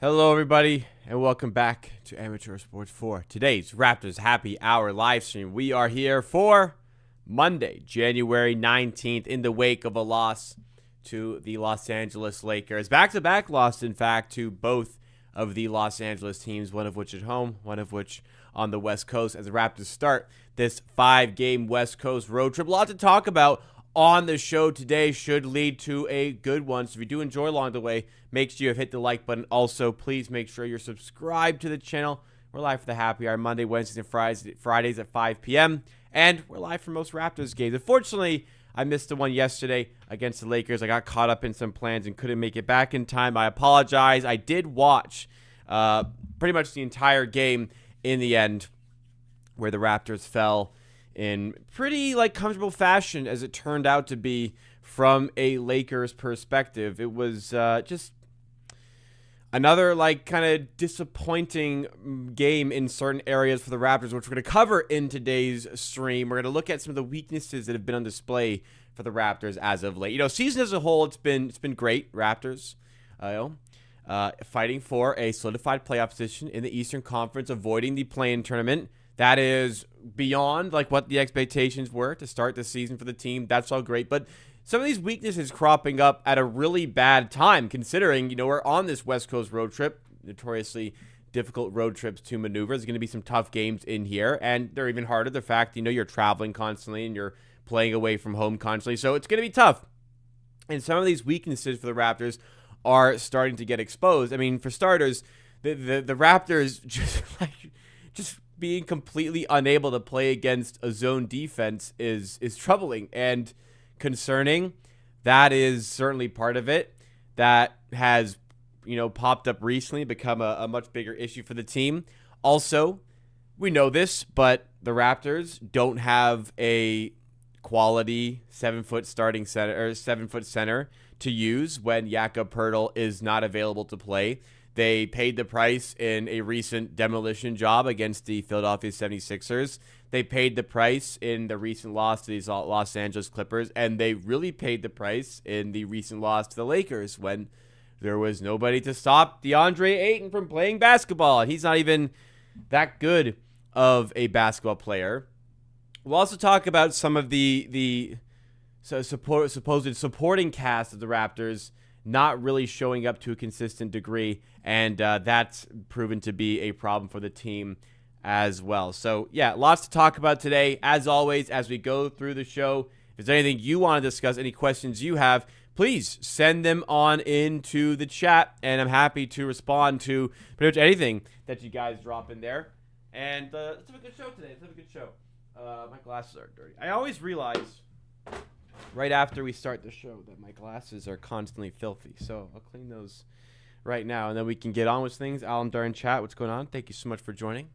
Hello, everybody, and welcome back to Amateur Sports for today's Raptors Happy Hour live stream. We are here for Monday, January 19th, in the wake of a loss to the Los Angeles Lakers. Back-to-back loss, in fact, to both of the Los Angeles teams, one of which at home, one of which on the West Coast, as the Raptors start this 5-game West Coast road trip. A lot to talk about on the show today, should lead to a good one. So if you do enjoy along the way, make sure you have hit the like button. Also, please make sure you're subscribed to the channel. We're live for the Happy Hour Monday, Wednesdays, and Fridays at 5 p.m. And we're live for most Raptors games. Unfortunately, I missed the one yesterday against the Lakers. I got caught up in some plans and couldn't make it back in time. I apologize. I did watch pretty much the entire game in the end, where the Raptors fell in pretty comfortable fashion, as it turned out to be from a Lakers perspective. It was just another kind of disappointing game in certain areas for the Raptors, which we're going to cover in today's stream. We're going to look at some of the weaknesses that have been on display for the Raptors as of late. Season as a whole, it's been great. Raptors, fighting for a solidified playoff position in the Eastern Conference, avoiding the play-in tournament. That is beyond what the expectations were to start the season for the team. That's all great. But some of these weaknesses cropping up at a really bad time, considering, we're on this West Coast road trip, notoriously difficult road trips to maneuver. There's going to be some tough games in here, and they're even harder. The fact, you're traveling constantly and you're playing away from home constantly. So it's going to be tough. And some of these weaknesses for the Raptors are starting to get exposed. I mean, for starters, the Raptors just being completely unable to play against a zone defense is troubling and concerning. That is certainly part of it. That has, popped up recently, become a much bigger issue for the team. Also, we know this, but the Raptors don't have a quality 7-foot starting center or 7-foot center to use when Jakob Poeltl is not available to play. They paid the price in a recent demolition job against the Philadelphia 76ers. They paid the price in the recent loss to these Los Angeles Clippers, and they really paid the price in the recent loss to the Lakers when there was nobody to stop DeAndre Ayton from playing basketball. He's not even that good of a basketball player. We'll also talk about some of the supposed supporting cast of the Raptors not really showing up to a consistent degree, and that's proven to be a problem for the team as well. So, yeah, lots to talk about today. As always, as we go through the show, if there's anything you want to discuss, any questions you have, please send them on into the chat, and I'm happy to respond to pretty much anything that you guys drop in there. And let's have a good show today. Let's have a good show. My glasses are dirty. I always realize right after we start the show that my glasses are constantly filthy. So I'll clean those right now, and then we can get on with things. Alan Durr in chat, what's going on? Thank you so much for joining.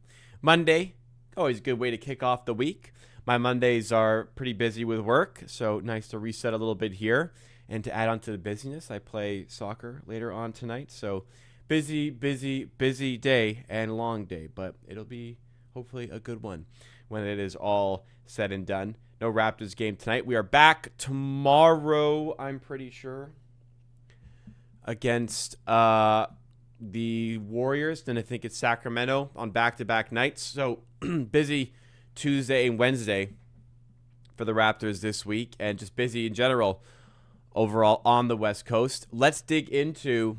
Monday, always a good way to kick off the week. My Mondays are pretty busy with work, so nice to reset a little bit here. And to add on to the busyness, I play soccer later on tonight. So busy day and long day, but it'll be hopefully a good one when it is all said and done. No Raptors game tonight. We are back tomorrow, I'm pretty sure, against the Warriors. Then I think it's Sacramento on back-to-back nights. So busy Tuesday and Wednesday for the Raptors this week, and just busy in general overall on the West Coast. Let's dig into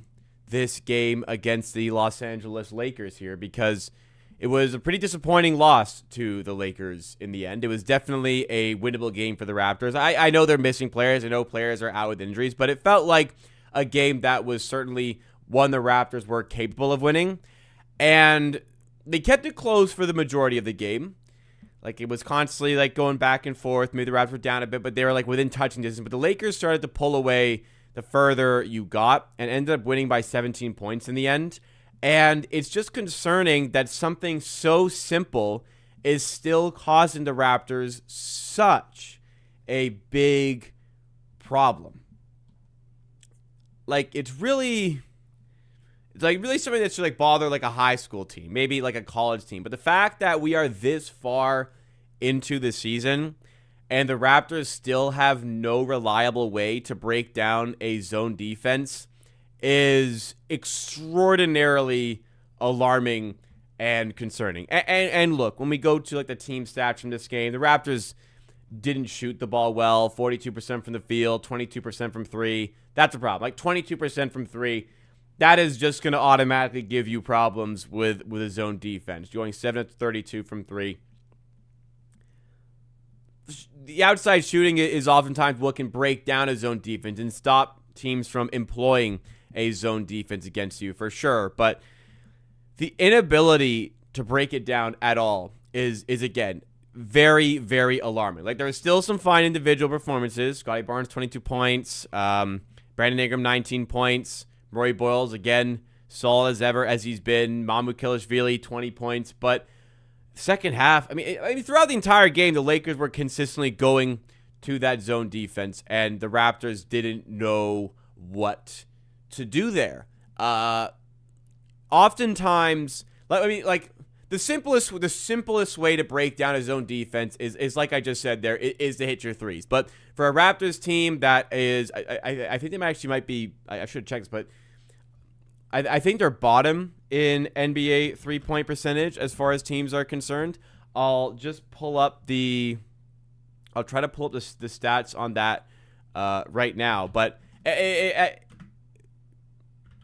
this game against the Los Angeles Lakers here, because it was a pretty disappointing loss to the Lakers in the end. It was definitely a winnable game for the Raptors. I know they're missing players. I know players are out with injuries, but it felt like a game that was certainly one the Raptors were capable of winning. And they kept it close for the majority of the game. It was constantly going back and forth. Maybe the Raptors were down a bit, but they were within touching distance. But the Lakers started to pull away the further you got and ended up winning by 17 points in the end. And it's just concerning that something so simple is still causing the Raptors such a big problem. It's really something that should bother a high school team, maybe a college team. But the fact that we are this far into the season and the Raptors still have no reliable way to break down a zone defense is extraordinarily alarming and concerning. And look, when we go to like the team stats from this game, the Raptors didn't shoot the ball well. 42% from the field, 22% from three. That's a problem. Like 22% from three, that is just going to automatically give you problems with a zone defense. Going 7 of 32 from three. The outside shooting is oftentimes what can break down a zone defense and stop teams from employing a zone defense against you for sure. But the inability to break it down at all is again, very, very alarming. Like, there are still some fine individual performances. Scotty Barnes, 22 points. Brandon Ingram, 19 points. Roy Boyles, again, solid as ever as he's been. Mamukilishvili, 20 points. But second half, I mean, throughout the entire game, the Lakers were consistently going to that zone defense, and the Raptors didn't know what to do there. Oftentimes, the simplest way to break down a zone defense is like I just said there, is to hit your threes. But for a Raptors team that is, I think they actually might be, I should check this, but I think they're bottom in NBA three-point percentage as far as teams are concerned. I'll try to pull up the stats on that right now. But if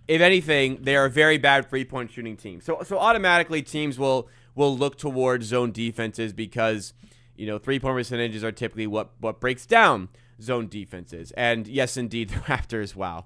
anything, they are a very bad three-point shooting team. So automatically teams will look towards zone defenses because, three-point percentages are typically what breaks down zone defenses. And yes, indeed, the Raptors, wow.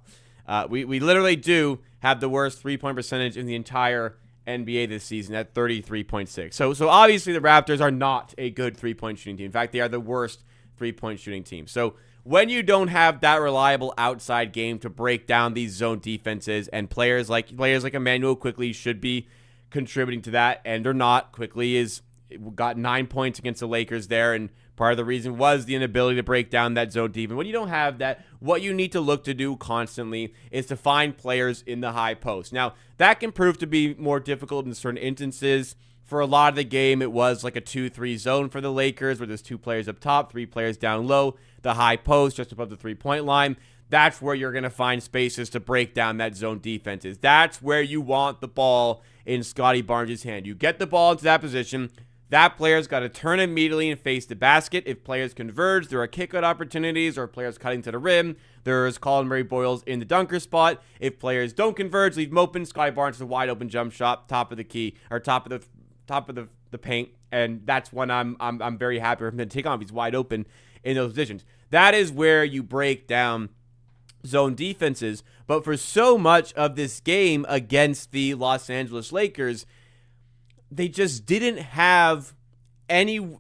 We literally do have the worst three-point percentage in the entire NBA this season at 33.6. So obviously the Raptors are not a good three-point shooting team. In fact, they are the worst three-point shooting team. So when you don't have that reliable outside game to break down these zone defenses, and players like Emmanuel Quickley should be contributing to that, and they're not. Quickley got 9 points against the Lakers there, and part of the reason was the inability to break down that zone defense. When you don't have that, what you need to look to do constantly is to find players in the high post. Now, that can prove to be more difficult in certain instances. For a lot of the game, it was like a 2-3 zone for the Lakers, where there's 2 players up top, 3 players down low, the high post just above the three-point line. That's where you're going to find spaces to break down that zone defenses. That's where you want the ball in Scotty Barnes' hand. You get the ball into that position, that player's got to turn immediately and face the basket. If players converge, there are kick-out opportunities, or players cutting to the rim. There's Colin Murray Boyles in the dunker spot. If players don't converge, leave them open. Scotty Barnes is a wide-open jump shot, top of the key, or top of the paint, and that's when I'm very happy for him to take on if he's wide open in those positions. That is where you break down zone defenses. But for so much of this game against the Los Angeles Lakers, they just didn't have any.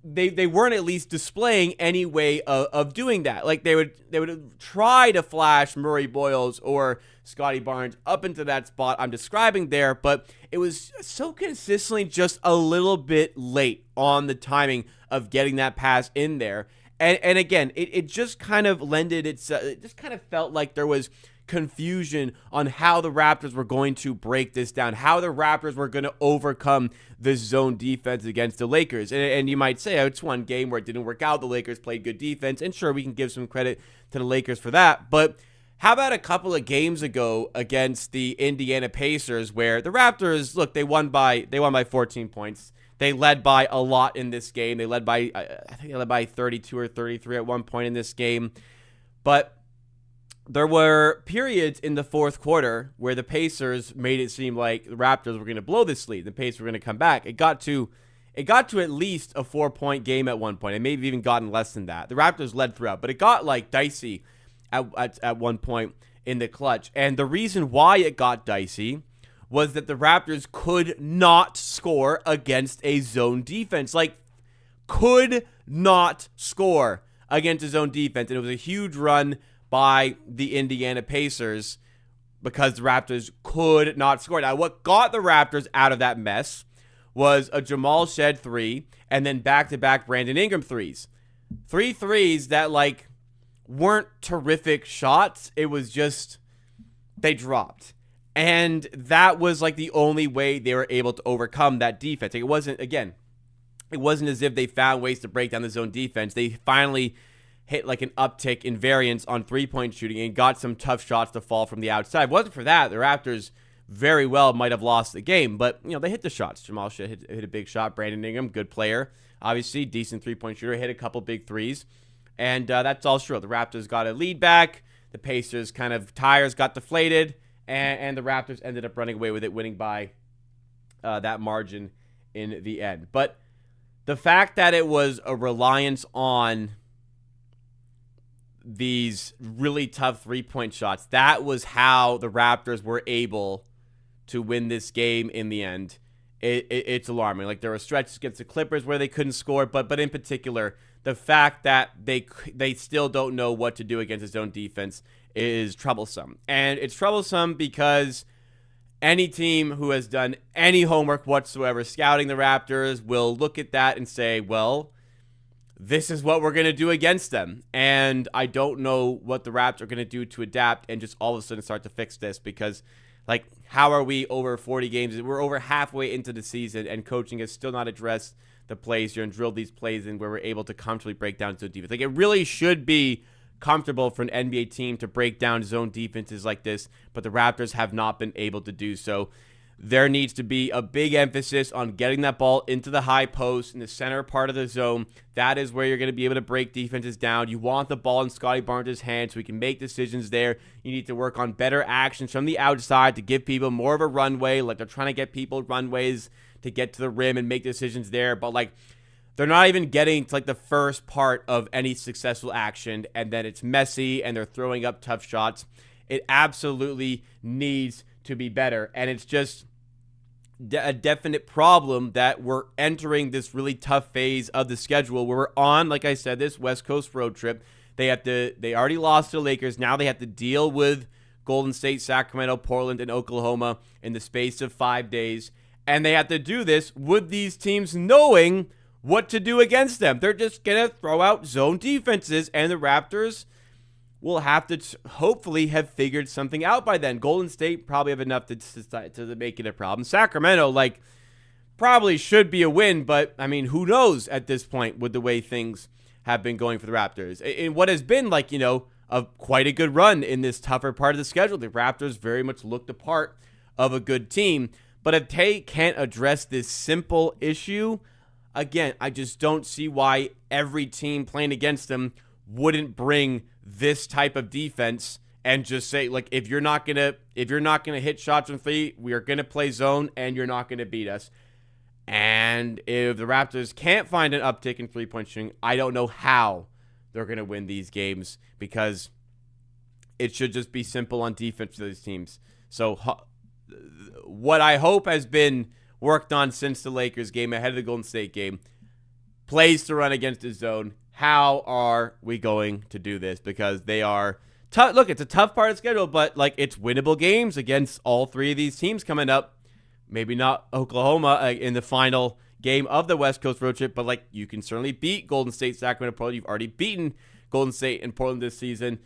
They weren't at least displaying any way of doing that. Like they would try to flash Murray Boyles or Scotty Barnes up into that spot I'm describing there, but it was so consistently just a little bit late on the timing of getting that pass in there. And again, it just kind of it just kind of felt like there was confusion on how the Raptors were going to break this down, how the Raptors were going to overcome this zone defense against the Lakers. And you might say, it's one game where it didn't work out. The Lakers played good defense, and sure, we can give some credit to the Lakers for that. But how about a couple of games ago against the Indiana Pacers, where the Raptors, look, they won by 14 points. They led by a lot in this game. I think they led by 32 or 33 at one point in this game. But there were periods in the fourth quarter where the Pacers made it seem like the Raptors were going to blow this lead. The Pacers were going to come back. It got to at least a 4-point game at one point. It may have even gotten less than that. The Raptors led throughout, but it got dicey at one point in the clutch. And the reason why it got dicey was that the Raptors could not score against a zone defense. Could not score against a zone defense. And it was a huge run by the Indiana Pacers because the Raptors could not score. Now, what got the Raptors out of that mess was a Jamal Shed 3 and then back-to-back Brandon Ingram 3s. 3 threes that, weren't terrific shots. It was just, they dropped. And that was, the only way they were able to overcome that defense. It wasn't as if they found ways to break down the zone defense. They finally hit like an uptick in variance on three-point shooting and got some tough shots to fall from the outside. If it wasn't for that, the Raptors very well might have lost the game, but they hit the shots. Jamal hit a big shot. Brandon Ingram, good player, obviously decent three-point shooter, hit a couple big threes, and that's all true. The Raptors got a lead back. The Pacers kind of tires got deflated, and the Raptors ended up running away with it, winning by that margin in the end. But the fact that it was a reliance on these really tough three-point shots, that was how the Raptors were able to win this game in the end. It's alarming. Like, there were stretches against the Clippers where they couldn't score, but in particular, the fact that they still don't know what to do against his own defense is troublesome. And it's troublesome because any team who has done any homework whatsoever scouting the Raptors will look at that and say, well, this is what we're going to do against them. And I don't know what the Raptors are going to do to adapt and just all of a sudden start to fix this, because, like, how are we over 40 games? We're over halfway into the season, and coaching has still not addressed the plays here and drilled these plays in where we're able to comfortably break down zone defense. Like, it really should be comfortable for an NBA team to break down zone defenses like this, but the Raptors have not been able to do so. There needs to be a big emphasis on getting that ball into the high post in the center part of the zone. That is where you're going to be able to break defenses down. You want the ball in Scotty Barnes' hands so he can make decisions there. You need to work on better actions from the outside to give people more of a runway. Like, they're trying to get people runways to get to the rim and make decisions there. But, like, they're not even getting to, like, the first part of any successful action, and then it's messy and they're throwing up tough shots. It absolutely needs to be better, and it's just a definite problem that we're entering this really tough phase of the schedule where we're on, like I said, this West Coast road trip. They already lost to the Lakers. Now they have to deal with Golden State, Sacramento, Portland, and Oklahoma in the space of 5 days, and they have to do this with these teams knowing what to do against them. They're just gonna throw out zone defenses, and the Raptors will have to hopefully have figured something out by then. Golden State probably have enough to make it a problem. Sacramento, like, probably should be a win, but, I mean, who knows at this point with the way things have been going for the Raptors. In what has been, like, quite a good run in this tougher part of the schedule. The Raptors very much looked the part of a good team, but if they can't address this simple issue, again, I just don't see why every team playing against them wouldn't bring this type of defense and just say, like, if you're not gonna hit shots from three, we are gonna play zone and you're not gonna beat us. And if the Raptors can't find an uptick in three-point shooting, I don't know how they're gonna win these games, because it should just be simple on defense for these teams. So what I hope has been worked on since the Lakers game ahead of the Golden State game, plays to run against the zone. How are we going to do this? Because they are tough. Look, it's a tough part of the schedule, but, like, it's winnable games against all three of these teams coming up. Maybe not Oklahoma in the final game of the West Coast road trip, but, like, you can certainly beat Golden State, Sacramento, Portland. You've already beaten Golden State and Portland this season.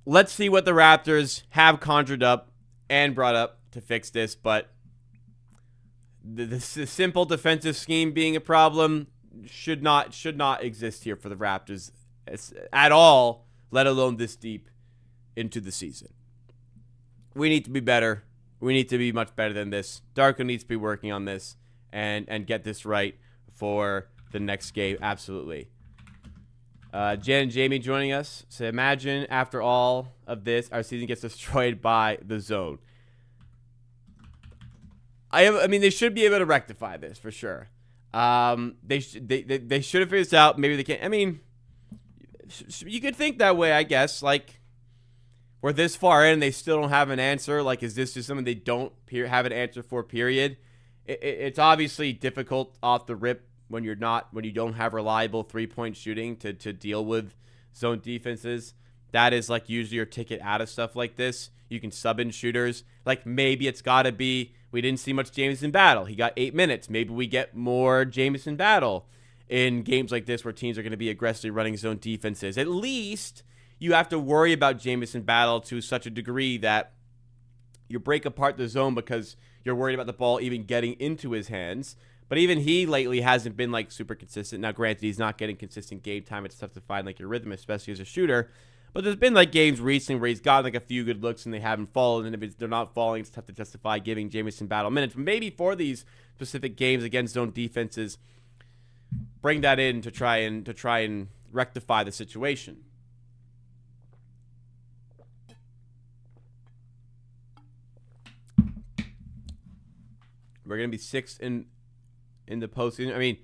Let's see what the Raptors have conjured up and brought up to fix this, but the simple defensive scheme being a problem should not exist here for the Raptors at all, let alone this deep into the season. We need to be better. We need to be much better than this. Darko needs to be working on this and get this right for the next game. Absolutely. Jen and Jamie joining us. So imagine after all of this, our season gets destroyed by the zone. I mean, they should be able to rectify this for sure. They should have figured this out. Maybe they can't. I mean, you could think that way, I guess. Like, we're this far in, they still don't have an answer. Like, is this just something they don't have an answer for? Period. It's obviously difficult off the rip when you don't have reliable 3-point shooting to deal with zone defenses. That is, like, usually your ticket out of stuff like this. You can sub in shooters. Like, maybe it's got to be, we didn't see much Jamison Battle. He got 8 minutes. Maybe we get more Jamison Battle in games like this where teams are going to be aggressively running zone defenses. At least you have to worry about Jamison Battle to such a degree that you break apart the zone because you're worried about the ball even getting into his hands. But even he lately hasn't been like super consistent. Now, granted, he's not getting consistent game time. It's tough to find like your rhythm, especially as a shooter. But there's been like games recently where he's gotten like a few good looks and they haven't fallen. And if they're not falling, it's tough to justify giving Jamison Battle minutes. But maybe for these specific games against zone defenses, bring that in to try and rectify the situation. We're gonna be sixth in the postseason. I mean,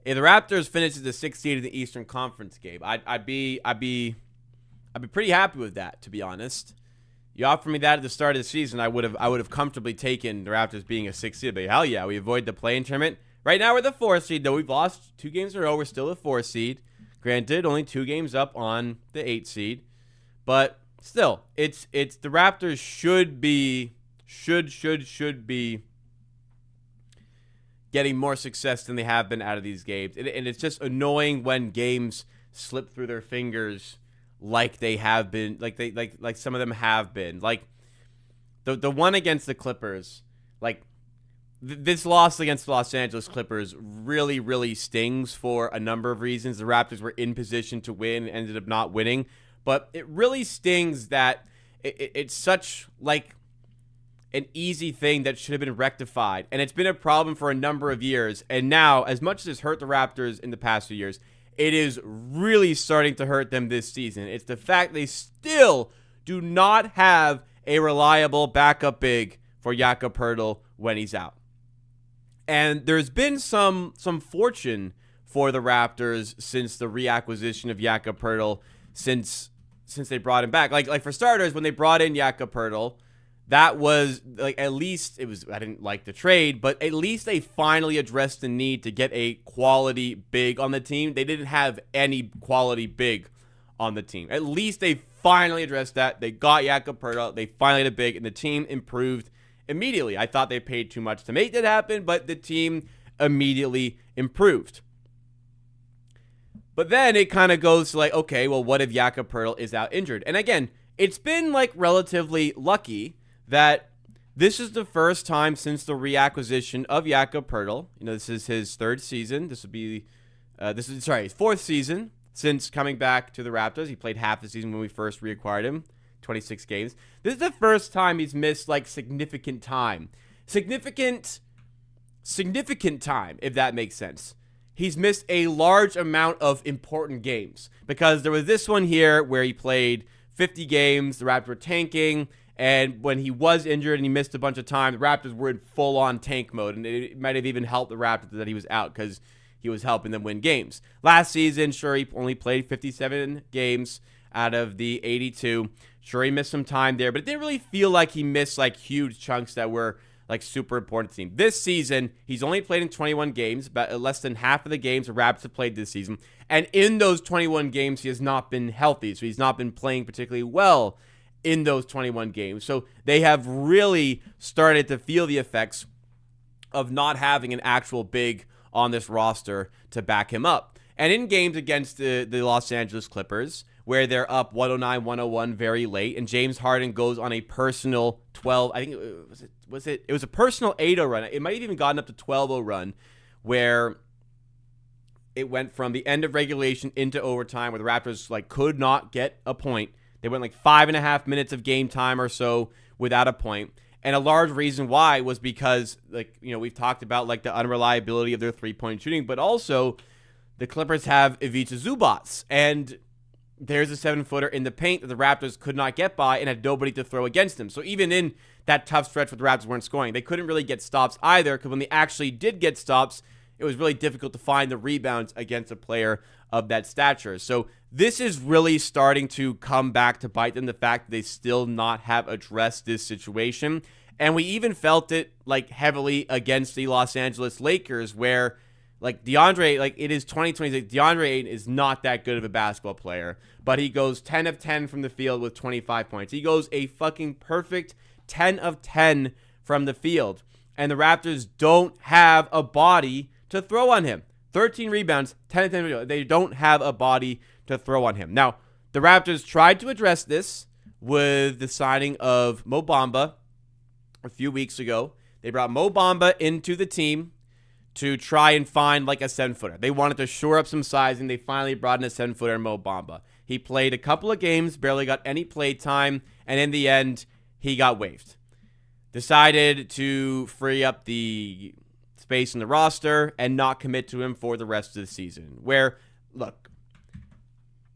if the Raptors finishes the 6th seed in the Eastern Conference game, I'd be pretty happy with that, to be honest. You offered me that at the start of the season, I would have comfortably taken the Raptors being a 6th seed. But hell yeah, we avoid the play-in tournament. Right now we're the 4th seed, though we've lost 2 games in a row. We're still the 4th seed. Granted, only 2 games up on the 8th seed, but still, it's the Raptors should be getting more success than they have been out of these games. And it's just annoying when games slip through their fingers like they have been, like some of them have been. Like the one against the Clippers, like this loss against the Los Angeles Clippers really, really stings for a number of reasons. The Raptors were in position to win and ended up not winning. But it really stings that it's such like an easy thing that should have been rectified. And it's been a problem for a number of years. And now, as much as it's hurt the Raptors in the past few years, it is really starting to hurt them this season. It's the fact they still do not have a reliable backup big for Jakob Poeltl when he's out. And there's been some fortune for the Raptors since the reacquisition of Jakob Poeltl, since they brought him back. Like for starters, when they brought in Jakob Poeltl, that was, like, at least it was, I didn't like the trade, but at least they finally addressed the need to get a quality big on the team. They didn't have any quality big on the team. At least they finally addressed that. They got Jakob Poeltl. They finally had a big, and the team improved immediately. I thought they paid too much to make that happen, but the team immediately improved. But then it kind of goes to like, okay, well, what if Jakob Poeltl is out injured? And again, it's been like relatively lucky that this is the first time since the reacquisition of Jakob Poeltl. You know, this is his 3rd season. This would be, his 4th season since coming back to the Raptors. He played half the season when we first reacquired him, 26 games. This is the first time he's missed like significant time. Significant time, if that makes sense. He's missed a large amount of important games because there was this one here where he played 50 games. The Raptors were tanking. And when he was injured and he missed a bunch of time, the Raptors were in full-on tank mode. And it might have even helped the Raptors that he was out because he was helping them win games. Last season, sure, he only played 57 games out of the 82. Sure, he missed some time there, but it didn't really feel like he missed like huge chunks that were like super important to the team. This season, he's only played in 21 games, but less than half of the games the Raptors have played this season. And in those 21 games, he has not been healthy, so he's not been playing particularly well in those 21 games. So they have really started to feel the effects of not having an actual big on this roster to back him up. And in games against the Los Angeles Clippers, where they're up 109-101 very late, and James Harden goes on a personal 12, I think it was a personal 8-0 run. It might have even gotten up to 12-0 run, where it went from the end of regulation into overtime, where the Raptors like could not get a point. They went like 5.5 minutes of game time or so without a point. And a large reason why was because, like, you know, we've talked about like the unreliability of their 3-point shooting, but also the Clippers have Ivica Zubac, and there's a 7-footer in the paint that the Raptors could not get by and had nobody to throw against them. So even in that tough stretch where the Raptors weren't scoring, they couldn't really get stops either, because when they actually did get stops, it was really difficult to find the rebounds against a player of that stature. So this is really starting to come back to bite them, the fact that they still not have addressed this situation. And we even felt it like heavily against the Los Angeles Lakers, where like DeAndre, like it is 2026, DeAndre Ayton is not that good of a basketball player, but he goes 10 of 10 from the field with 25 points. He goes a fucking perfect 10 of 10 from the field. And the Raptors don't have a body to throw on him. 13 rebounds, 10 of 10. They don't have a body to throw on him. Now, the Raptors tried to address this with the signing of Mo Bamba a few weeks ago. They brought Mo Bamba into the team to try and find like a 7-footer. They wanted to shore up some sizing. They finally brought in a 7-footer in Mo Bamba. He played a couple of games, barely got any play time, and in the end, he got waived. Decided to free up the space in the roster and not commit to him for the rest of the season. Where, look,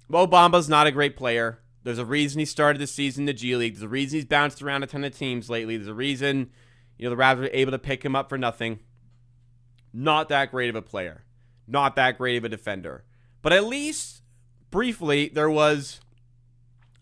Mo Bamba's not a great player. There's a reason he started the season in the G League. There's a reason he's bounced around a ton of teams lately. There's a reason, the Raptors were able to pick him up for nothing. Not that great of a player. Not that great of a defender. But at least, briefly, there was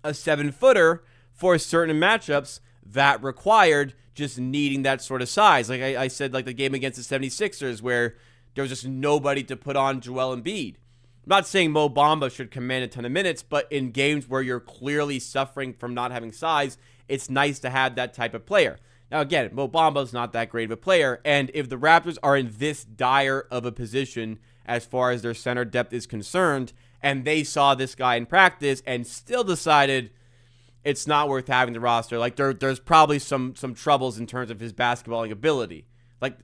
a 7-footer for certain matchups that required just needing that sort of size. Like I said, like the game against the 76ers where there was just nobody to put on Joel Embiid. I'm not saying Mo Bamba should command a ton of minutes, but in games where you're clearly suffering from not having size, it's nice to have that type of player. Now, again, Mo Bamba's not that great of a player, and if the Raptors are in this dire of a position as far as their center depth is concerned, and they saw this guy in practice and still decided it's not worth having the roster, like there's probably some troubles in terms of his basketballing ability. Like,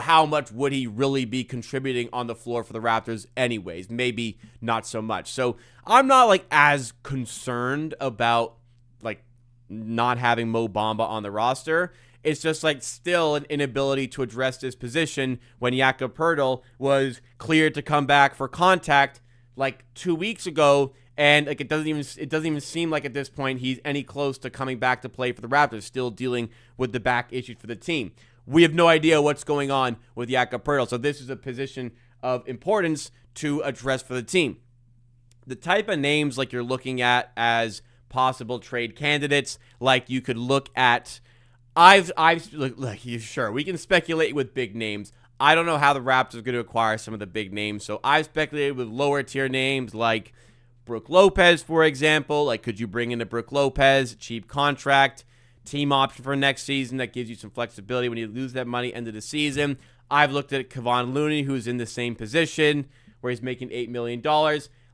how much would he really be contributing on the floor for the Raptors anyways? Maybe not so much. So I'm not like as concerned about like not having Mo Bamba on the roster. It's just like still an inability to address this position when Jakob Poeltl was cleared to come back for contact like 2 weeks ago, and like it doesn't even seem like at this point he's any close to coming back to play for the Raptors, still dealing with the back issues for the team. We have no idea what's going on with Jakob Poeltl, so this is a position of importance to address for the team. The type of names like you're looking at as possible trade candidates, like you could look at, sure, we can speculate with big names. I don't know how the Raptors are going to acquire some of the big names, so I've speculated with lower tier names like Brook Lopez, for example. Like, could you bring in a Brook Lopez, cheap contract, team option for next season that gives you some flexibility when you lose that money end of the season? I've looked at Kevon Looney, who's in the same position where he's making $8 million.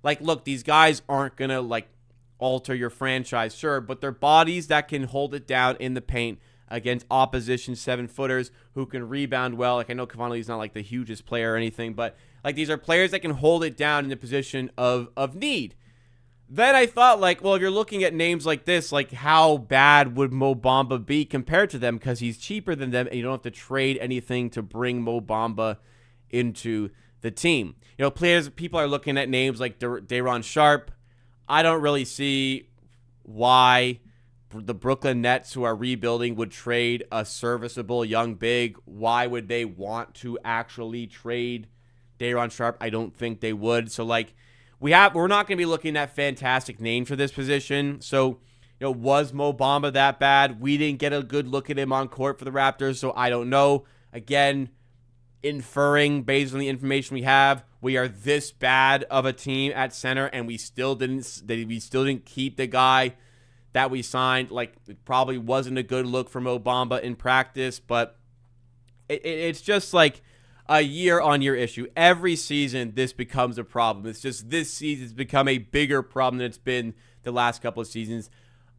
Like, look, these guys aren't going to, like, alter your franchise, sure, but they're bodies that can hold it down in the paint against opposition 7-footers who can rebound well. Like, I know Kevon Looney's not, like, the hugest player or anything, but, like, these are players that can hold it down in the position of need. Then I thought, like, well, if you're looking at names like this, like, how bad would Mo Bamba be compared to them? Because he's cheaper than them, and you don't have to trade anything to bring Mo Bamba into the team. People are looking at names like Day'Ron Sharpe. I don't really see why the Brooklyn Nets, who are rebuilding, would trade a serviceable young big. Why would they want to actually trade Day'Ron Sharpe? I don't think they would. So, like, we're not going to be looking at fantastic names for this position. So, was Mo Bamba that bad? We didn't get a good look at him on court for the Raptors, so I don't know. Again, inferring based on the information we have, we are this bad of a team at center, and we still didn't keep the guy that we signed. Like, it probably wasn't a good look for Mo Bamba in practice, but it's just like a year-on-year issue. Every season, this becomes a problem. It's just this season's become a bigger problem than it's been the last couple of seasons.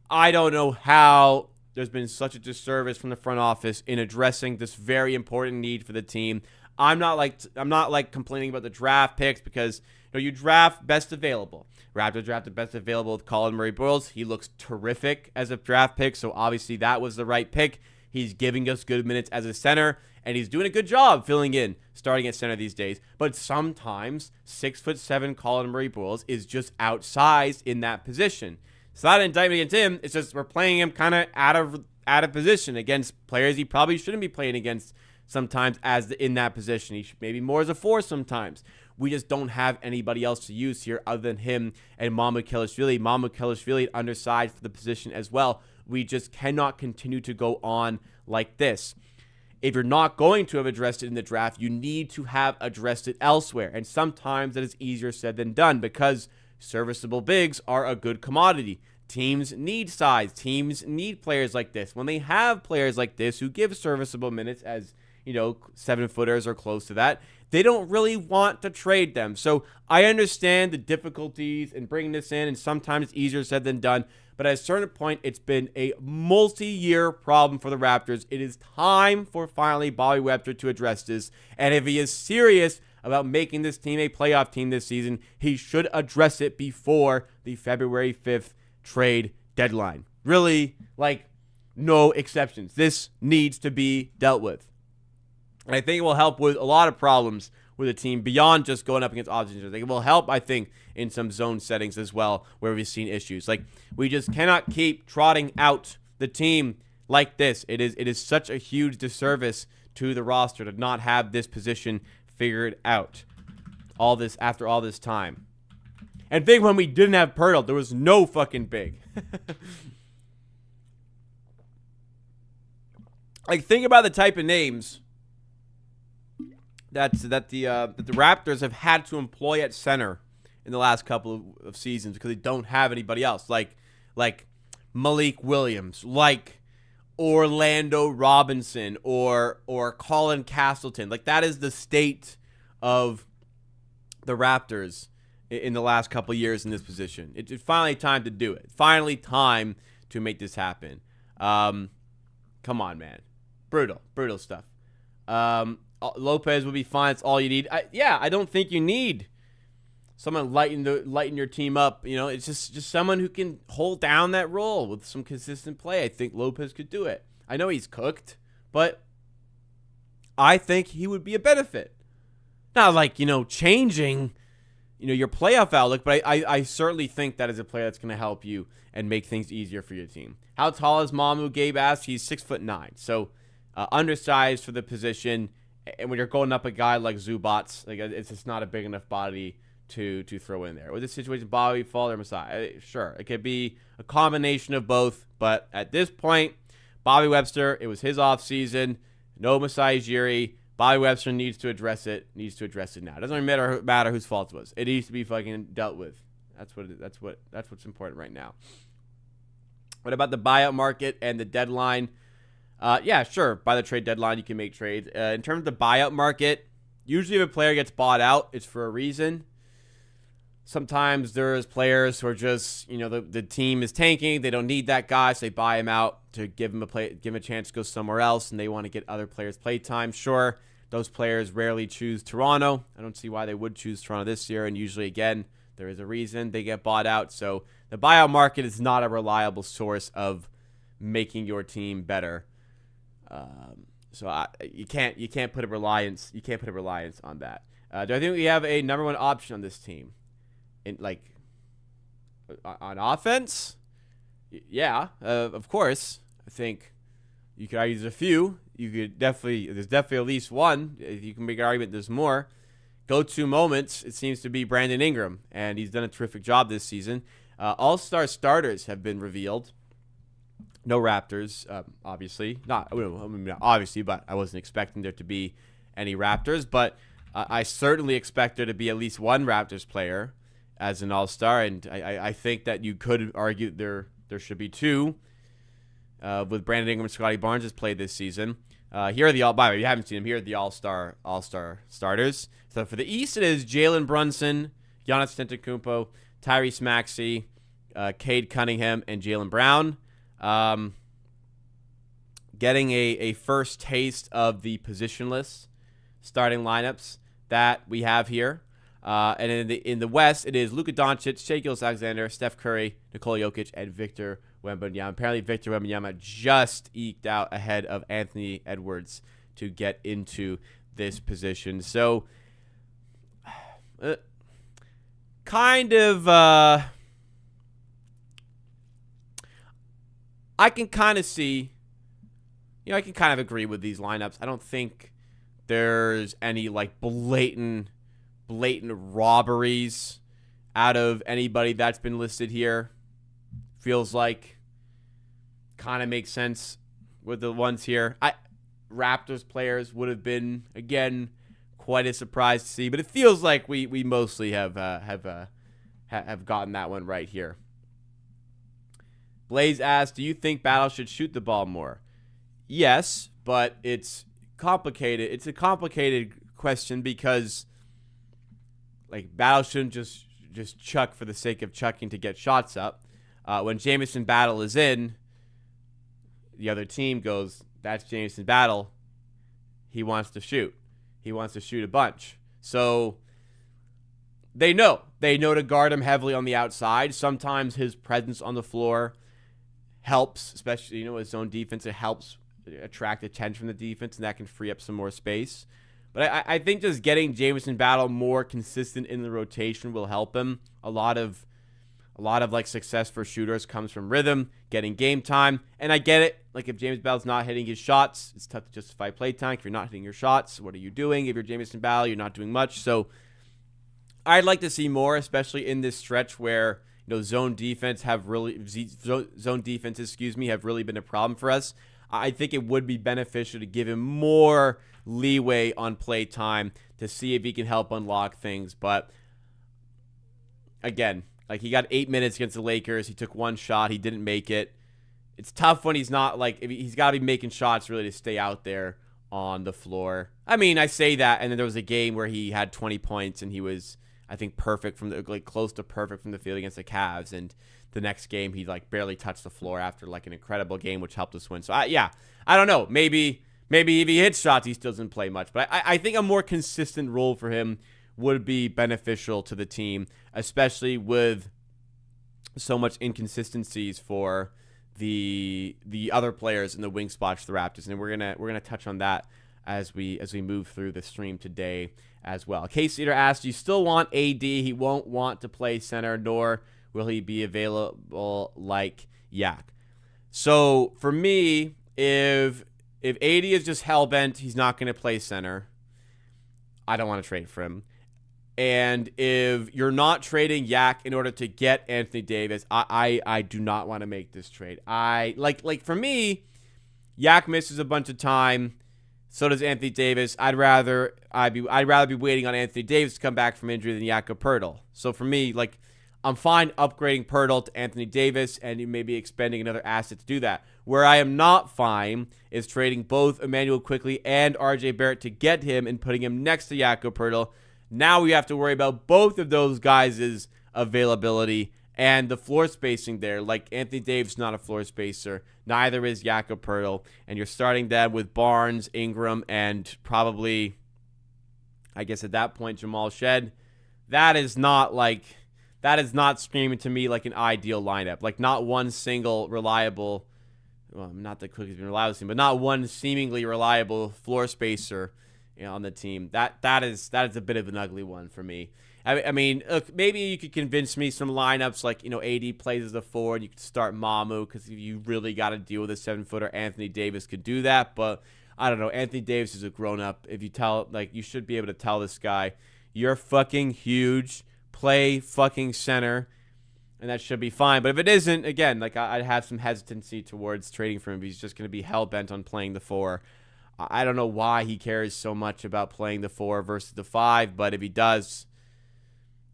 I don't know how there's been such a disservice from the front office in addressing this very important need for the team. I'm not like complaining about the draft picks because you draft best available. Raptors drafted best available with Colin Murray-Boyles. He looks terrific as a draft pick, so obviously that was the right pick. He's giving us good minutes as a center, and he's doing a good job filling in, starting at center these days. But sometimes 6'7" Colin Murray-Boyles is just outsized in that position. It's not an indictment against him. It's just we're playing him kind of out of position against players he probably shouldn't be playing against sometimes in that position. He should maybe more as a 4 sometimes. We just don't have anybody else to use here other than him and Mamukelashvili. Mamukelashvili undersized for the position as well. We just cannot continue to go on like this. If you're not going to have addressed it in the draft, you need to have addressed it elsewhere. And sometimes that is easier said than done because serviceable bigs are a good commodity. Teams need size. Teams need players like this. When they have players like this who give serviceable minutes as 7-footers or close to that, they don't really want to trade them. So I understand the difficulties in bringing this in, and sometimes it's easier said than done. But at a certain point, it's been a multi-year problem for the Raptors. It is time for finally Bobby Webster to address this. And if he is serious about making this team a playoff team this season, he should address it before the February 5th trade deadline. Really, no exceptions. This needs to be dealt with. And I think it will help with a lot of problems with a team beyond just going up against opposition. I think it will help, I think, in some zone settings as well where we've seen issues. We just cannot keep trotting out the team like this. It is such a huge disservice to the roster to not have this position figured out after all this time. And think when we didn't have Poeltl, there was no fucking big. Think about the type of names that the Raptors have had to employ at center in the last couple of seasons because they don't have anybody else. Like Malik Williams, like Orlando Robinson, or Colin Castleton. That is the state of the Raptors in the last couple of years in this position. It's finally time to do it. Finally time to make this happen. Come on, man. Brutal stuff. Lopez will be fine. It's all you need. I don't think you need someone lighten your team up. It's just someone who can hold down that role with some consistent play. I think Lopez could do it. I know he's cooked, but I think he would be a benefit. Not changing, your playoff outlook, but I certainly think that is a player that's going to help you and make things easier for your team. How tall is Mamu? Gabe asked. He's 6'9", so undersized for the position. And when you're going up a guy like Zubats, it's just not a big enough body to throw in there. With this situation, Bobby, Fall, or Masai, sure, it could be a combination of both. But at this point, Bobby Webster, it was his offseason. No Masai Ujiri. Bobby Webster needs to address it. Needs to address it now. It doesn't matter whose fault it was. It needs to be fucking dealt with. That's what's important right now. What about the buyout market and the deadline? Yeah, sure. By the trade deadline, you can make trades. In terms of the buyout market, usually if a player gets bought out, it's for a reason. Sometimes there's players who are just, the team is tanking. They don't need that guy, so they buy him out to give him a chance to go somewhere else, and they want to get other players play time. Sure, those players rarely choose Toronto. I don't see why they would choose Toronto this year, and usually, again, there is a reason they get bought out. So the buyout market is not a reliable source of making your team better. You can't put a reliance on that. Do I think we have a number one option on this team on offense? Yeah, of course. I think you could argue there's a few. There's definitely at least one. You can make an argument there's more. Go-to moments, it seems to be Brandon Ingram, and he's done a terrific job this season. All-star starters have been revealed. No Raptors, obviously. Not obviously, but I wasn't expecting there to be any Raptors. But I certainly expect there to be at least one Raptors player as an all-star, and I think that you could argue there should be two. With Brandon Ingram and Scotty Barnes has played this season. Here are by the way, you haven't seen them. Here are the all-star starters. So for the East, it is Jalen Brunson, Giannis Antetokounmpo, Tyrese Maxey, Cade Cunningham, and Jaylen Brown. Getting a first taste of the positionless starting lineups that we have here. And in the West, it is Luka Doncic, Shai Gilgeous-Alexander, Steph Curry, Nikola Jokic, and Victor Wembanyama. Apparently, Victor Wembanyama just eked out ahead of Anthony Edwards to get into this position. So, I can kind of see, I can kind of agree with these lineups. I don't think there's any blatant robberies out of anybody that's been listed here. Feels like kind of makes sense with the ones here. Raptors players would have been, again, quite a surprise to see, but it feels like we mostly have gotten that one right here. Blaze asked, do you think Battle should shoot the ball more? Yes, but it's complicated. It's a complicated question because like Battle shouldn't just chuck for the sake of chucking to get shots up. When Jamison Battle is in, the other team goes, that's Jamison Battle. He wants to shoot. He wants to shoot a bunch. So they know to guard him heavily on the outside. Sometimes his presence on the floor helps, especially, his zone defense. It helps attract attention from the defense, and that can free up some more space. But I think just getting Jamison Battle more consistent in the rotation will help him. A lot of like success for shooters comes from rhythm, getting game time, and I get it. Like if James Battle's not hitting his shots, it's tough to justify playtime. If you're not hitting your shots, what are you doing? If you're Jamison Battle, you're not doing much. So I'd like to see more, especially in this stretch where zone defenses have really been a problem for us. I think it would be beneficial to give him more leeway on play time to see if he can help unlock things. But again, like he got 8 minutes against the Lakers. He took one shot. He didn't make it. It's tough when he's not he's got to be making shots really to stay out there on the floor. I mean, I say that, and then there was a game where he had 20 points and he was, I think, perfect from close to perfect from the field against the Cavs. And the next game, he barely touched the floor after an incredible game, which helped us win. So I don't know. Maybe if he hits shots, he still doesn't play much. But I think a more consistent role for him would be beneficial to the team, especially with so much inconsistencies for the other players in the wing spots for the Raptors. And we're gonna touch on that as we move through the stream today as well. Case Eater asked, do you still want AD? He won't want to play center, nor will he be available like Yak. So for me, if AD is just hell-bent, he's not going to play center, I don't want to trade for him. And if you're not trading Yak in order to get Anthony Davis, I do not want to make this trade. For me, Yak misses a bunch of time. So does Anthony Davis. I'd rather be waiting on Anthony Davis to come back from injury than Jakob Poeltl. So for me, I'm fine upgrading Poeltl to Anthony Davis and maybe expending another asset to do that. Where I am not fine is trading both Emmanuel Quickley and RJ Barrett to get him and putting him next to Jakob Poeltl. Now we have to worry about both of those guys' availability and the floor spacing there. Anthony Davis is not a floor spacer. Neither is Jakob Poeltl. And you're starting them with Barnes, Ingram, and probably, I guess at that point, Jamal Shed. That is not screaming to me like an ideal lineup. Not one single reliable, well, not that Quickly's been reliable, but not one seemingly reliable floor spacer on the team. That is a bit of an ugly one for me. I mean, look, maybe you could convince me some lineups AD plays as a 4 and you could start Mamu because if you really got to deal with a 7-footer, Anthony Davis could do that. But I don't know. Anthony Davis is a grown-up. If you you should be able to tell this guy, you're fucking huge, play fucking center, and that should be fine. But if it isn't, again, I'd have some hesitancy towards trading for him. He's just going to be hell-bent on playing the 4. I don't know why he cares so much about playing the 4 versus the 5, but if he does,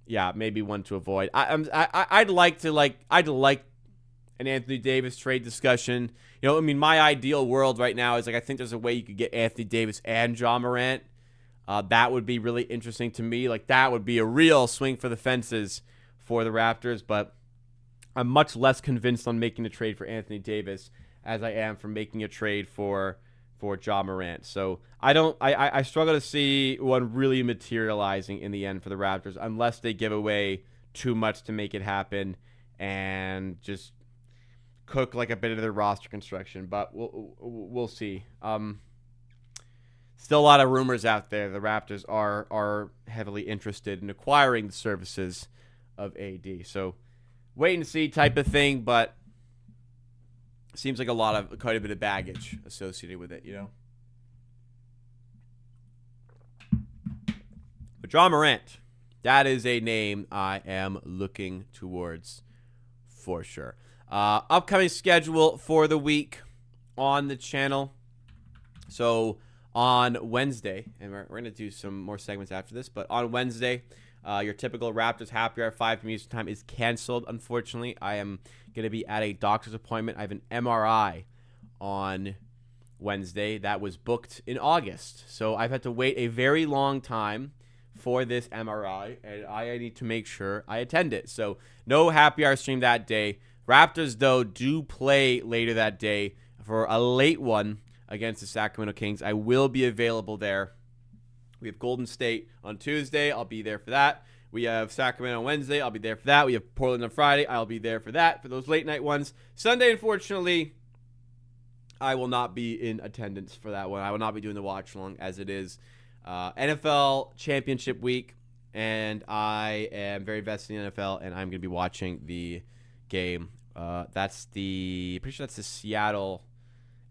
yeah, maybe one to avoid. I'd like an Anthony Davis trade discussion. My ideal world right now is I think there's a way you could get Anthony Davis and Ja Morant. That would be really interesting to me. That would be a real swing for the fences for the Raptors, but I'm much less convinced on making a trade for Anthony Davis as I am for making a trade for Ja Morant. So I struggle to see one really materializing in the end for the Raptors unless they give away too much to make it happen and just cook a bit of their roster construction. But we'll see. Still a lot of rumors out there. The Raptors are heavily interested in acquiring the services of AD. So wait and see type of thing, but seems like quite a bit of baggage associated with it, But Ja Morant, that is a name I am looking towards for sure. Upcoming schedule for the week on the channel. So on Wednesday, and we're going to do some more segments after this, but on Wednesday, your typical Raptors happy hour 5 p.m. Eastern time is canceled, unfortunately. I am going to be at a doctor's appointment. I have an MRI on Wednesday that was booked in August. So I've had to wait a very long time for this MRI, and I need to make sure I attend it. So no happy hour stream that day. Raptors, though, do play later that day for a late one against the Sacramento Kings. I will be available there. We have Golden State on Tuesday. I'll be there for that. We have Sacramento on Wednesday. I'll be there for that. We have Portland on Friday. I'll be there for that, for those late night ones. Sunday, unfortunately, I will not be in attendance for that one. I will not be doing the watch along, as it is NFL Championship Week, and I am very invested in the NFL, and I'm going to be watching the game. Pretty sure that's the Seattle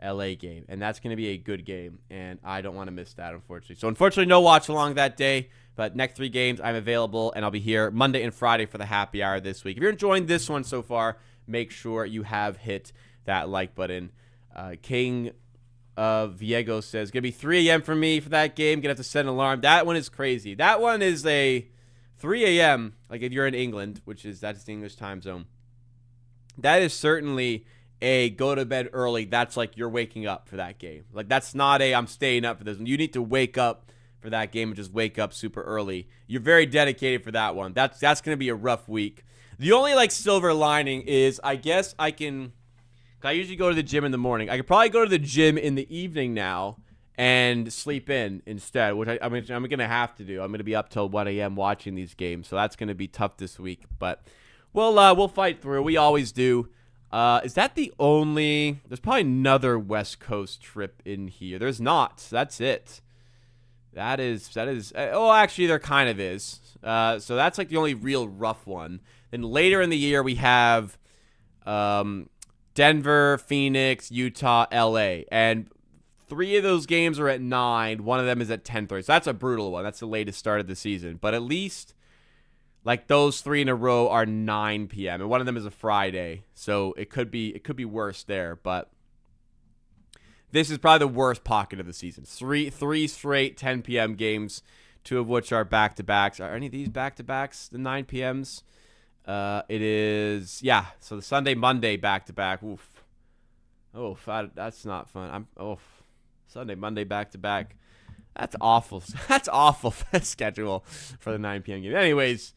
LA game, and that's going to be a good game, and I don't want to miss that, unfortunately. So, unfortunately, no watch along that day, but next 3 games, I'm available, and I'll be here Monday and Friday for the happy hour this week. If you're enjoying this one so far, make sure you have hit that like button. King of Viego says, going to be 3 a.m. for me for that game. Going to have to set an alarm. That one is crazy. That one is a 3 a.m., like if you're in England, that's the English time zone. That is certainly a go to bed early. That's like you're waking up for that game. Like that's not I'm staying up for this one. You need to wake up for that game and just wake up super early. You're very dedicated for that one. That's going to be a rough week. The only like silver lining is I guess I usually go to the gym in the morning. I could probably go to the gym in the evening now and sleep in instead, which I'm going to have to do. I'm going to be up till 1 a.m. watching these games, so that's going to be tough this week. But we'll fight through. We always do. Is that the only? There's probably another West Coast trip in here. There's not. That's it. That is. Oh, actually, there kind of is. So that's like the only real rough one. Then later in the year we have Denver, Phoenix, Utah, LA, and 3 of those games are at 9. One of them is at 10:30. So that's a brutal one. That's the latest start of the season. But at least like those 3 in a row are 9 p.m. and one of them is a Friday. So it could be worse there. But this is probably the worst pocket of the season. Three straight 10 p.m. games, 2 of which are back-to-backs. Are any of these back-to-backs, the 9 p.m.s? It is, yeah. So the Sunday, Monday back-to-back. Oof. Oh, that's not fun. Sunday, Monday back-to-back. That's awful. That's awful schedule for the 9 p.m. game. Anyways,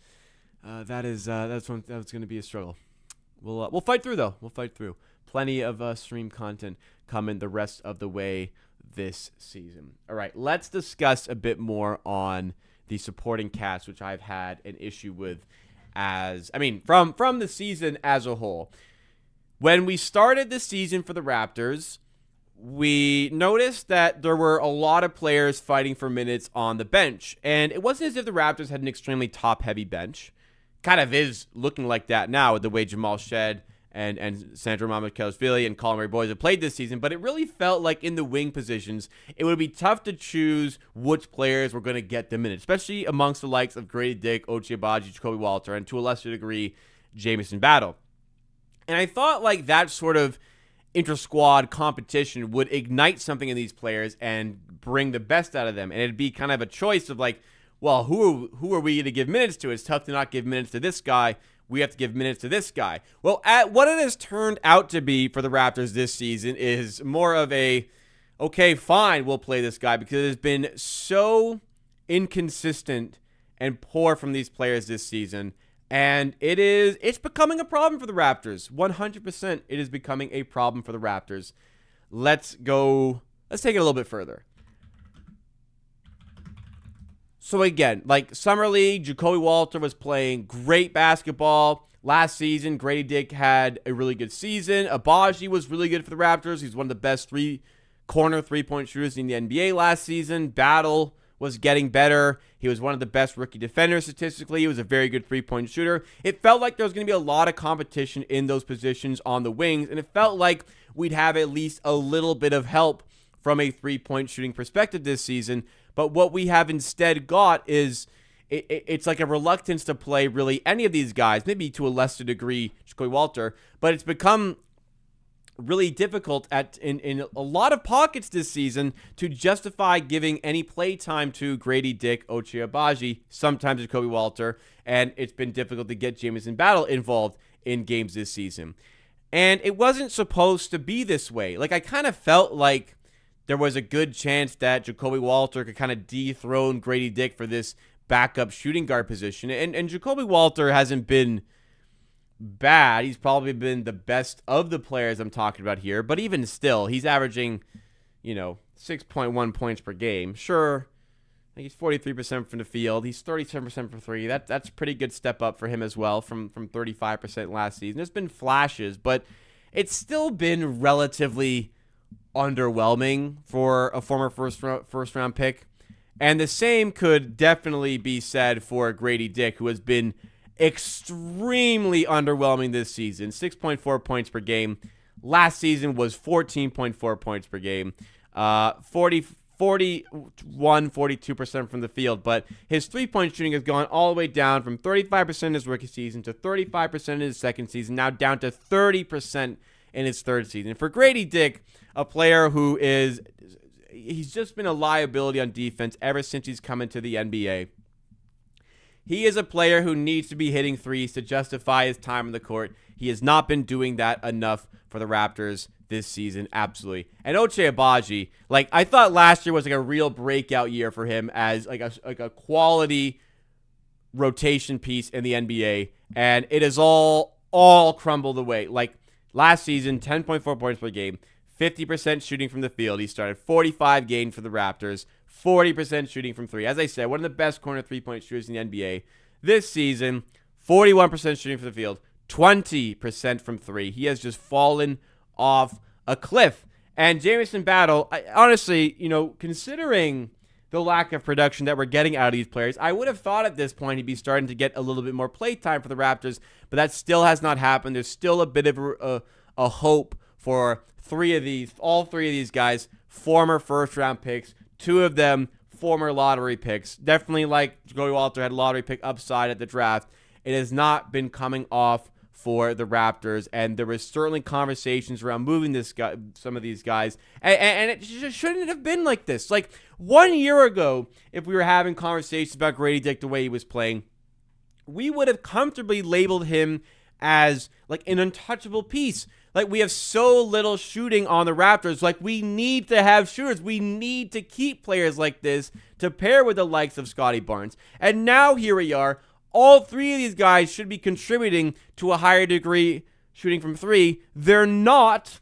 that's going to be a struggle. We'll fight through though. We'll fight through. Plenty of stream content coming the rest of the way this season. All right, let's discuss a bit more on the supporting cast, which I've had an issue with from the season as a whole. When we started the season for the Raptors, we noticed that there were a lot of players fighting for minutes on the bench. And it wasn't as if the Raptors had an extremely top-heavy bench. Kind of is looking like that now with the way Jamal Shed and Sandro Mamakelsvili and Colin Murray Boys have played this season. But it really felt like in the wing positions, it would be tough to choose which players were going to get the minutes, especially amongst the likes of Grady Dick, Ochai Agbaji, Jakob Poeltl, and to a lesser degree, Jamison Battle. And I thought like that sort of inter-squad competition would ignite something in these players and bring the best out of them. And it'd be kind of a choice of like, well, who are we going to give minutes to? It's tough to not give minutes to this guy. We have to give minutes to this guy. Well, what it has turned out to be for the Raptors this season is more of a, okay, fine, we'll play this guy, because it has been so inconsistent and poor from these players this season. And it's becoming a problem for the Raptors. 100% it is becoming a problem for the Raptors. Let's take it a little bit further. So again, like Summer League, Jakob Poeltl was playing great basketball. Last season, Grady Dick had a really good season. Agbaji was really good for the Raptors. He's one of the best corner three-point shooters in the NBA last season. Battle was getting better. He was one of the best rookie defenders statistically. He was a very good three-point shooter. It felt like there was going to be a lot of competition in those positions on the wings, and it felt like we'd have at least a little bit of help from a three-point shooting perspective this season. But what we have instead got is it's like a reluctance to play really any of these guys, maybe to a lesser degree Jakob Poeltl, but it's become really difficult in a lot of pockets this season to justify giving any play time to Grady Dick, Ochai Agbaji, sometimes Jakob Poeltl, and it's been difficult to get Jamison Battle involved in games this season. And it wasn't supposed to be this way. Like, I kind of felt like there was a good chance that Jakob Poeltl could kind of dethrone Grady Dick for this backup shooting guard position. And Jakob Poeltl hasn't been bad. He's probably been the best of the players I'm talking about here. But even still, he's averaging, 6.1 points per game. Sure, I think he's 43% from the field. He's 37% from three. That's a pretty good step up for him as well from 35% last season. There's been flashes, but it's still been relatively underwhelming for a former first round pick. And the same could definitely be said for Grady Dick, who has been extremely underwhelming this season. 6.4 points per game. Last season was 14.4 points per game. 42% from the field. But his three-point shooting has gone all the way down from 35% in his rookie season to 35% in his second season, now down to 30% in his third season. For Grady Dick, a player who he's just been a liability on defense ever since he's come into the NBA. He is a player who needs to be hitting threes to justify his time on the court. He has not been doing that enough for the Raptors this season, absolutely. And Ochai Agbaji, I thought last year was a real breakout year for him as a quality rotation piece in the NBA, and it has all crumbled away. Last season, 10.4 points per game, 50% shooting from the field. He started 45 games for the Raptors, 40% shooting from three. As I said, one of the best corner three-point shooters in the NBA. This season, 41% shooting from the field, 20% from three. He has just fallen off a cliff. And Jamison Battle, honestly, considering the lack of production that we're getting out of these players, I would have thought at this point he'd be starting to get a little bit more play time for the Raptors, but that still has not happened. There's still a bit of a hope for all three of these guys, former first-round picks, two of them former lottery picks. Definitely Jakob Poeltl had lottery pick upside at the draft. It has not been coming off for the Raptors, and there was certainly conversations around moving some of these guys, and it just shouldn't have been like this. 1 year ago, if we were having conversations about Grady Dick the way he was playing, we would have comfortably labeled him as an untouchable piece. We have so little shooting on the Raptors. We need to have shooters. We need to keep players like this to pair with the likes of Scottie Barnes. And now here we are. All three of these guys should be contributing to a higher degree shooting from three. They're not.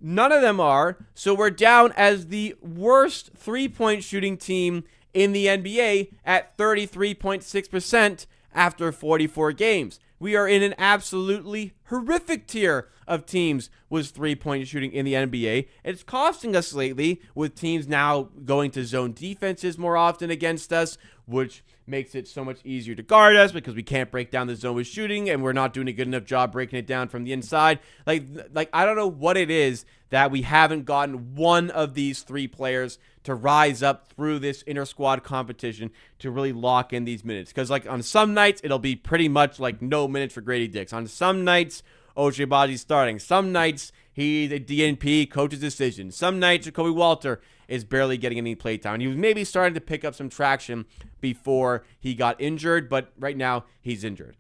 None of them are. So we're down as the worst three-point shooting team in the NBA at 33.6% after 44 games. We are in an absolutely horrific tier of teams with three-point shooting in the NBA. It's costing us lately with teams now going to zone defenses more often against us, which makes it so much easier to guard us because we can't break down the zone with shooting, and we're not doing a good enough job breaking it down from the inside. I don't know what it is that we haven't gotten one of these three players to rise up through this inter-squad competition to really lock in these minutes. Because on some nights, it'll be pretty much no minutes for Grady Dick. On some nights, Ochai Agbaji's starting. Some nights, he's a DNP, coach's decision. Some nights, Jakob Poeltl is barely getting any play time. He was maybe starting to pick up some traction before he got injured, but right now, he's injured.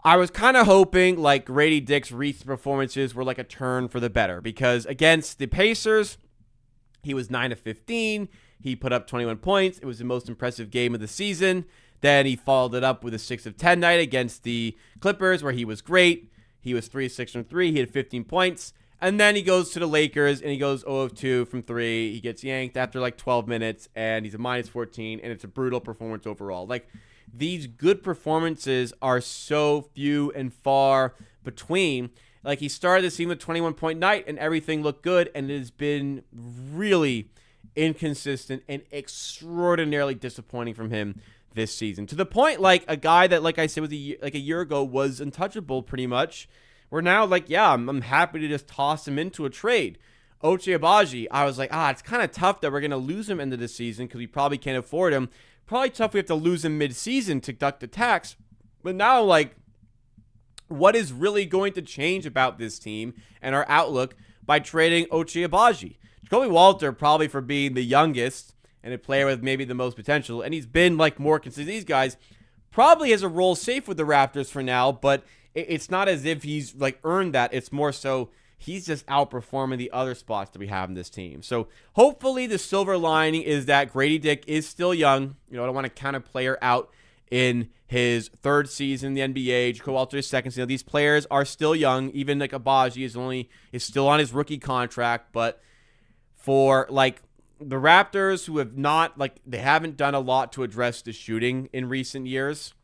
I was kind of hoping Grady Dick's recent performances were a turn for the better, because against the Pacers, he was 9 of 15. He put up 21 points. It was the most impressive game of the season. Then he followed it up with a 6 of 10 night against the Clippers, where he was great. He was 3 of 6 from 3. He had 15 points. And then he goes to the Lakers, and he goes 0 of 2 from 3. He gets yanked after 12 minutes, and he's a minus 14, and it's a brutal performance overall. These good performances are so few and far between. He started the season with 21-point night, and everything looked good, and it has been really inconsistent and extraordinarily disappointing from him this season. To the point, a guy that, I said, was a year ago was untouchable pretty much. We're now I'm happy to just toss him into a trade. Ochai Agbaji, I was it's kind of tough that we're going to lose him into the season because we probably can't afford him. Probably tough we have to lose him mid-season to deduct the tax. But now, what is really going to change about this team and our outlook by trading Ochai Agbaji? Jakob Poeltl, probably for being the youngest and a player with maybe the most potential, and he's been more consistent. These guys probably has a role safe with the Raptors for now, but it's not as if he's earned that. It's more so he's just outperforming the other spots that we have in this team. So hopefully the silver lining is that Grady Dick is still young. I don't want to count a player out in his third season in the NBA. Jakob Poeltl his second season. These players are still young. Even like Agbaji is still on his rookie contract. But for like the Raptors, who have not they haven't done a lot to address the shooting in recent years,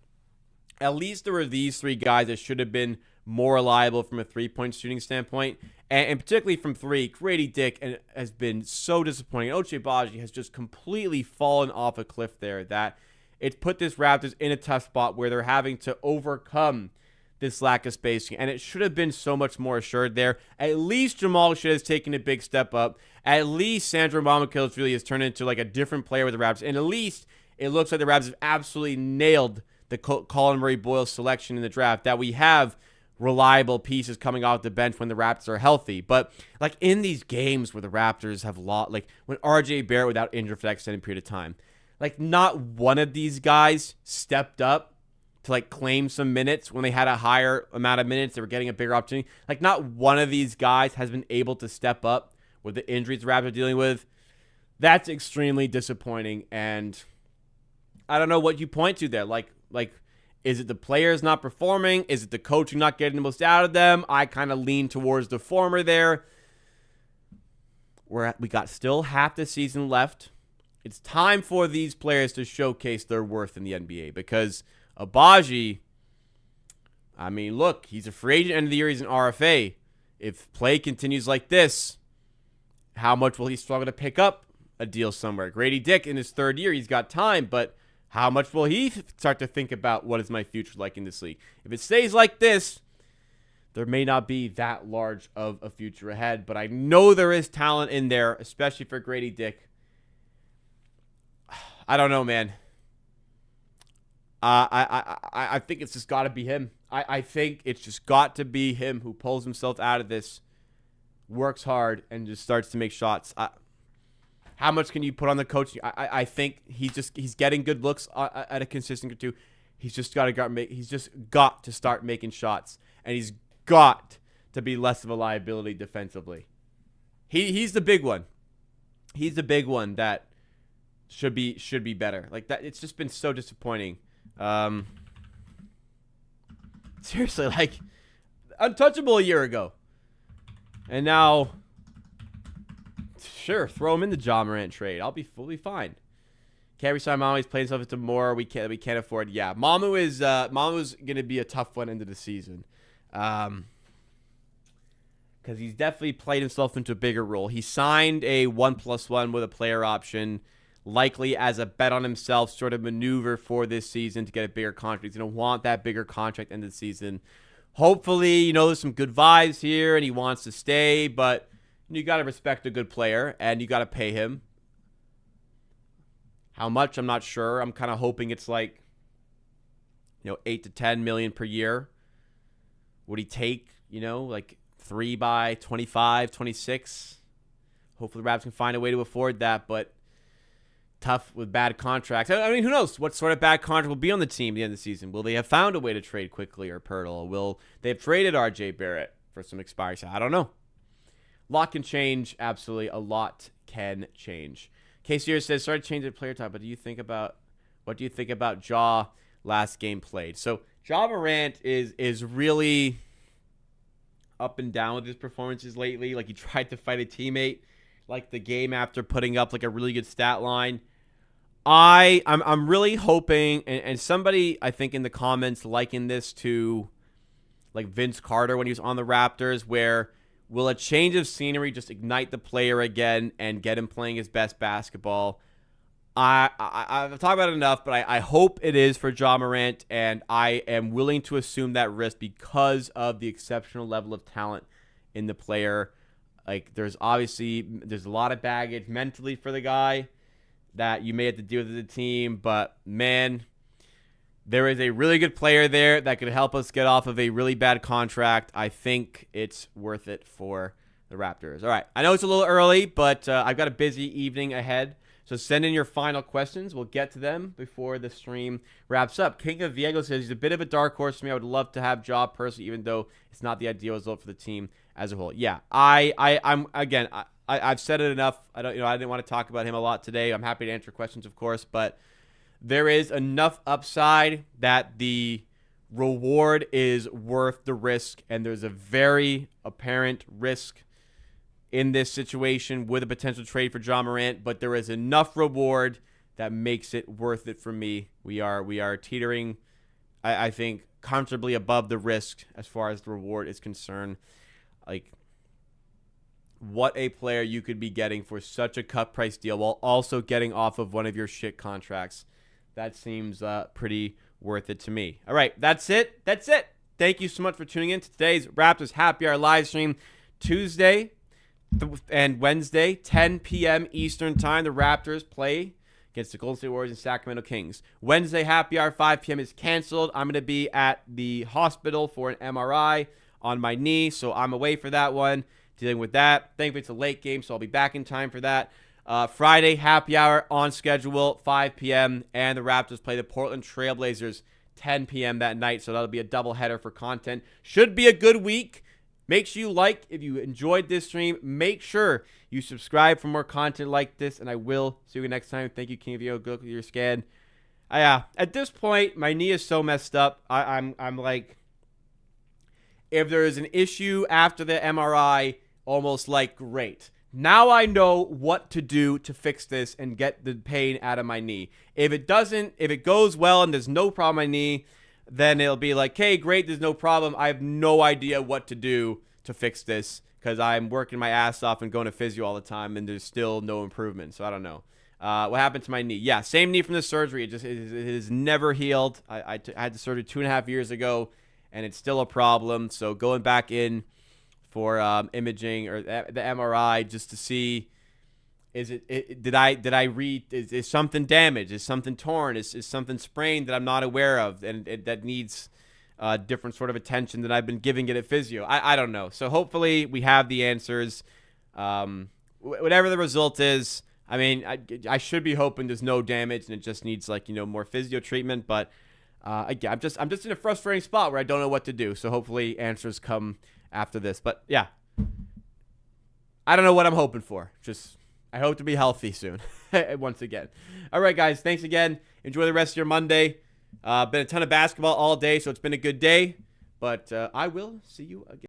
at least there were these three guys that should have been more reliable from a three-point shooting standpoint, and particularly from three. Grady Dick has been so disappointing. Ochai Agbaji has just completely fallen off a cliff there, that it's put this Raptors in a tough spot where they're having to overcome this lack of spacing, and it should have been so much more assured there. At least Jamal should have taken a big step up. At least Sandro Mamakils really has turned into like a different player with the Raptors, and at least it looks like the Raptors have absolutely nailed the Colin Murray-Boyle selection in the draft, that we have reliable pieces coming off the bench when the Raptors are healthy. But like in these games where the Raptors have lost, like when RJ Barrett without injury for that extended period of time, like not one of these guys stepped up to like claim some minutes when they had a higher amount of minutes. They were getting a bigger opportunity. Like not one of these guys has been able to step up with the injuries the Raptors are dealing with. That's extremely disappointing. And I don't know what you point to there. Like, is it the players not performing? Is it the coaching not getting the most out of them? I kind of lean towards the former there. We got still half the season left. It's time for these players to showcase their worth in the NBA, because Agbaji, I mean, look, he's a free agent end of the year. He's an RFA. If play continues like this, how much will he struggle to pick up a deal somewhere? Grady Dick in his third year, he's got time, but how much will he start to think about what is my future like in this league? If it stays like this, there may not be that large of a future ahead, but I know there is talent in there, especially for Grady Dick. I don't know, man. I think it's just got to be him. I think it's just got to be him who pulls himself out of this, works hard, and just starts to make shots. How much can you put on the coach? I think he's getting good looks at a consistent or two. He's just got to start making shots, and he's got to be less of a liability defensively. He's the big one. He's the big one that should be better. Like that, it's just been so disappointing. Seriously, like untouchable a year ago, and now. Sure, throw him in the Ja Morant trade. I'll be fully fine. Can't resign Mamu. He's playing himself into more we can't afford. Yeah, Mamu's gonna be a tough one into the season, because he's definitely played himself into a bigger role. He signed a 1+1 with a player option, likely as a bet on himself sort of maneuver for this season to get a bigger contract. He's gonna want that bigger contract end of the season. Hopefully, there's some good vibes here and he wants to stay, but you got to respect a good player, and you got to pay him. How much? I'm not sure. I'm kind of hoping it's like, 8 to 10 million per year. Would he take, like 3 by 25, 26? Hopefully the Raptors can find a way to afford that, but tough with bad contracts. I mean, who knows what sort of bad contract will be on the team at the end of the season? Will they have found a way to trade quickly or Poeltl? Will they have traded RJ Barrett for some expiry? I don't know. A lot can change. Absolutely. A lot can change. Casey here says, sorry to change the player type, but what do you think about Ja last game played? So Ja Morant is really up and down with his performances lately. Like he tried to fight a teammate, like the game after putting up like a really good stat line. I'm really hoping, and somebody I think in the comments likened this to like Vince Carter when he was on the Raptors, where will a change of scenery just ignite the player again and get him playing his best basketball? I've talked about it enough, but I hope it is for Ja Morant, and I am willing to assume that risk because of the exceptional level of talent in the player. Like there's a lot of baggage mentally for the guy that you may have to deal with as a team, but man, there is a really good player there that could help us get off of a really bad contract. I think it's worth it for the Raptors. All right. I know it's a little early, but I've got a busy evening ahead. So send in your final questions. We'll get to them before the stream wraps up. King of Viego says he's a bit of a dark horse for me. I would love to have Job personally, even though it's not the ideal result for the team as a whole. Yeah, I've said it enough. I didn't want to talk about him a lot today. I'm happy to answer questions, of course, but there is enough upside that the reward is worth the risk, and there's a very apparent risk in this situation with a potential trade for John Morant, but there is enough reward that makes it worth it for me. We are teetering, I think, comfortably above the risk as far as the reward is concerned. Like, what a player you could be getting for such a cut price deal while also getting off of one of your shit contracts. That seems pretty worth it to me. All right, that's it. Thank you so much for tuning in to today's Raptors Happy Hour live stream. Tuesday and Wednesday, 10 p.m. Eastern time, the Raptors play against the Golden State Warriors and Sacramento Kings. Wednesday Happy Hour, 5 p.m. is canceled. I'm going to be at the hospital for an MRI on my knee, so I'm away for that one, dealing with that. Thankfully, it's a late game, so I'll be back in time for that. Friday Happy Hour on schedule, 5 p.m., and the Raptors play the Portland Trailblazers 10 p.m. that night, so that'll be a doubleheader for content. Should be a good week. Make sure you like if you enjoyed this stream. Make sure you subscribe for more content like this, and I will see you next time. Thank you, King of Yo. Good luck with your scan. At this point, my knee is so messed up. I'm like, if there is an issue after the MRI, almost like, great. Now I know what to do to fix this and get the pain out of my knee. If it goes well and there's no problem with my knee, then it'll be like, hey, great, there's no problem. I have no idea what to do to fix this because I'm working my ass off and going to physio all the time, and there's still no improvement. So I don't know. What happened to my knee? Yeah, same knee from the surgery. It has never healed. I had the surgery 2.5 years ago, and it's still a problem. So going back in for imaging or the MRI just to see, did I read, is something damaged, is something torn, is something sprained that I'm not aware of, and that needs different sort of attention that I've been giving it at physio. I don't know. So hopefully we have the answers. Whatever the result is, I mean, I should be hoping there's no damage and it just needs more physio treatment. But again, I'm just in a frustrating spot where I don't know what to do. So hopefully answers come after this. But yeah, I don't know what I'm hoping for. I hope to be healthy soon. Once again. All right, guys. Thanks again. Enjoy the rest of your Monday. Been a ton of basketball all day, so it's been a good day. But I will see you again.